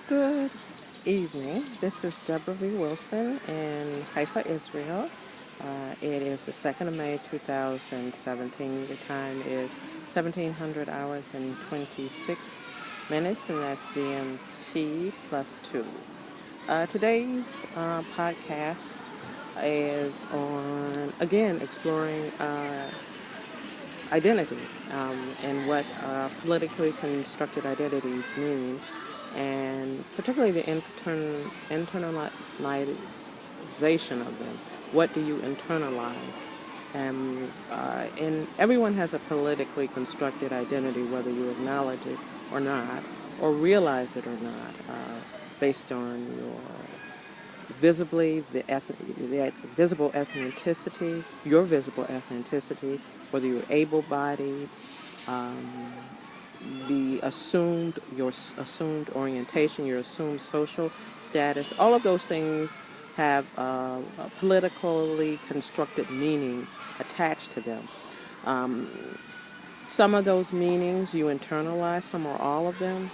Good evening. This is Debra V. Wilson in Haifa, Israel. It is the 2nd of May, 2017. The time is 1700 hours and 26 minutes, and that's GMT plus 2. Today's podcast is on, again, exploring identity and what politically constructed identities mean, and particularly the internalization of them. What do you internalize? And everyone has a politically constructed identity, whether you acknowledge it or not, or realize it or not, based on your visible ethnicity, your visible ethnicity, whether you're able-bodied, your assumed orientation, your assumed social status. All of those things have a politically constructed meanings attached to them. Some of those meanings you internalize, some or all of them,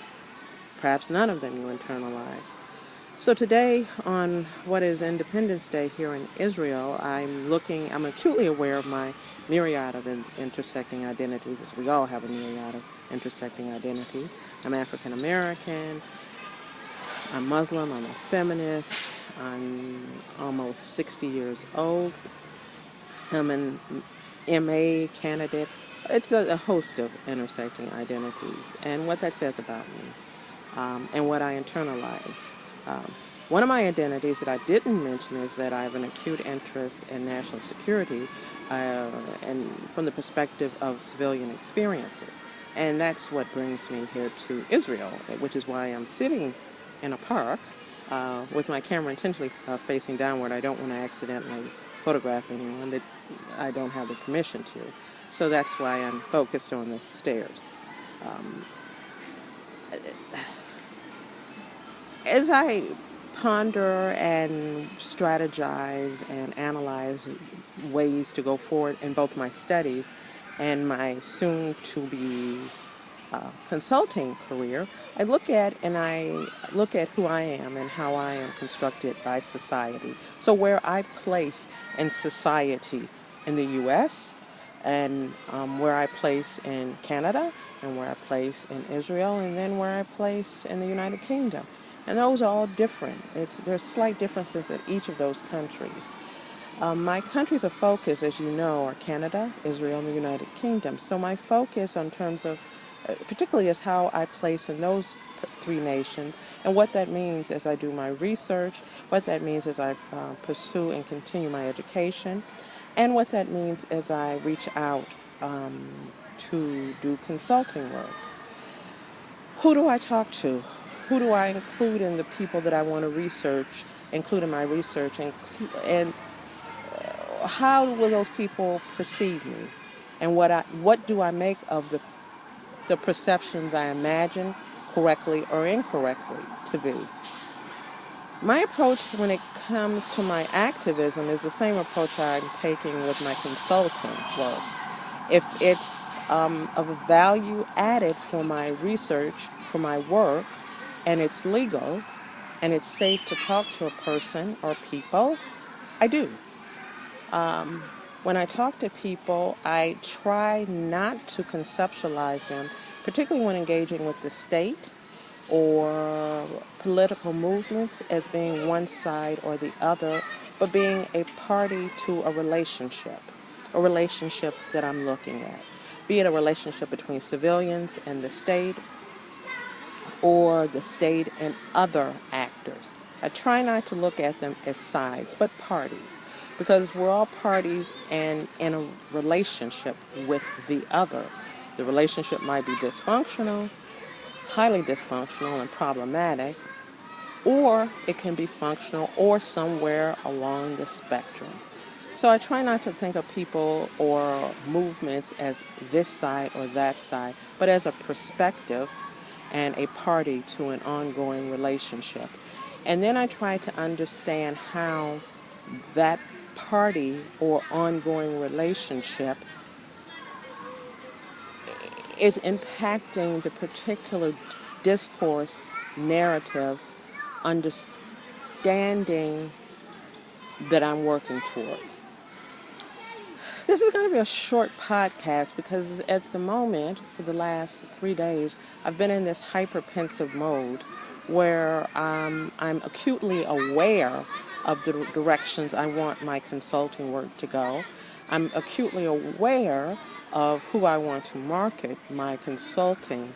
perhaps none of them you internalize. So today, on what is Independence Day here in Israel, I'm acutely aware of my myriad of intersecting identities, as we all have a myriad of intersecting identities. I'm African American, I'm Muslim, I'm a feminist, I'm almost 60 years old, I'm an MA candidate. It's a host of intersecting identities and what that says about me, and what I internalize. One of my identities that I didn't mention is that I have an acute interest in national security, and from the perspective of civilian experiences. And that's what brings me here to Israel, which is why I'm sitting in a park with my camera intentionally facing downward. I don't want to accidentally photograph anyone that I don't have the permission to. So that's why I'm focused on the stairs. As I ponder and strategize and analyze ways to go forward in both my studies and my soon-to-be consulting career, I look at who I am and how I am constructed by society. So where I place in society in the U.S., and where I place in Canada, and where I place in Israel, and then where I place in the United Kingdom. And those are all different. There's slight differences in each of those countries. My countries of focus, as you know, are Canada, Israel, and the United Kingdom. So my focus in terms of, particularly, is how I place in those three nations, and what that means as I do my research, what that means as I pursue and continue my education, and what that means as I reach out to do consulting work. Who do I talk to? Who do I include in the people that I want to include in my research, and how will those people perceive me? And what do I make of the perceptions I imagine correctly or incorrectly to be? My approach when it comes to my activism is the same approach I'm taking with my consulting work. If it's of a value added for my research, for my work, and it's legal, and it's safe to talk to a person or people, I do. When I talk to people, I try not to conceptualize them, particularly when engaging with the state or political movements, as being one side or the other, but being a party to a relationship that I'm looking at, be it a relationship between civilians and the state, or the state and other actors. I try not to look at them as sides, but parties, because we're all parties and in a relationship with the other. The relationship might be dysfunctional, highly dysfunctional and problematic, or it can be functional or somewhere along the spectrum. So I try not to think of people or movements as this side or that side, but as a perspective and a party to an ongoing relationship. And then I try to understand how that party or ongoing relationship is impacting the particular discourse narrative, understanding that I'm working towards. This is going to be a short podcast because at the moment, for the last 3 days, I've been in this hyperpensive mode where I'm acutely aware of the directions I want my consulting work to go. I'm acutely aware of who I want to market my consulting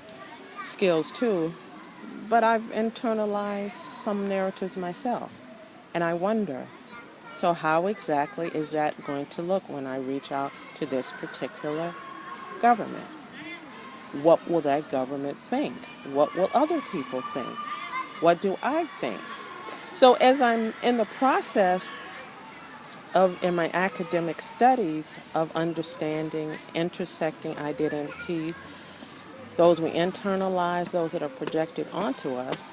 skills to, but I've internalized some narratives myself. And I wonder, so how exactly is that going to look when I reach out to this particular government? What will that government think? What will other people think? What do I think? So as I'm in the process in my academic studies of understanding, intersecting identities, those we internalize, those that are projected onto us,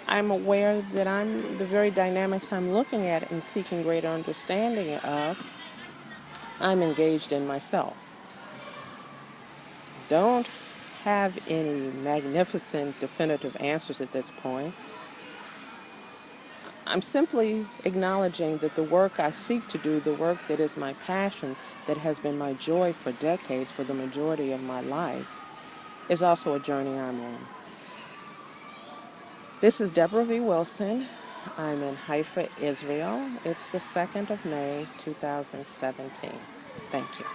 I'm aware that the very dynamics I'm looking at and seeking greater understanding of, I'm engaged in myself. Don't have any magnificent, definitive answers at this point. I'm simply acknowledging that the work I seek to do, the work that is my passion, that has been my joy for decades, for the majority of my life, is also a journey I'm on. This is Debra V. Wilson. I'm in Haifa, Israel. It's the 2nd of May, 2017. Thank you.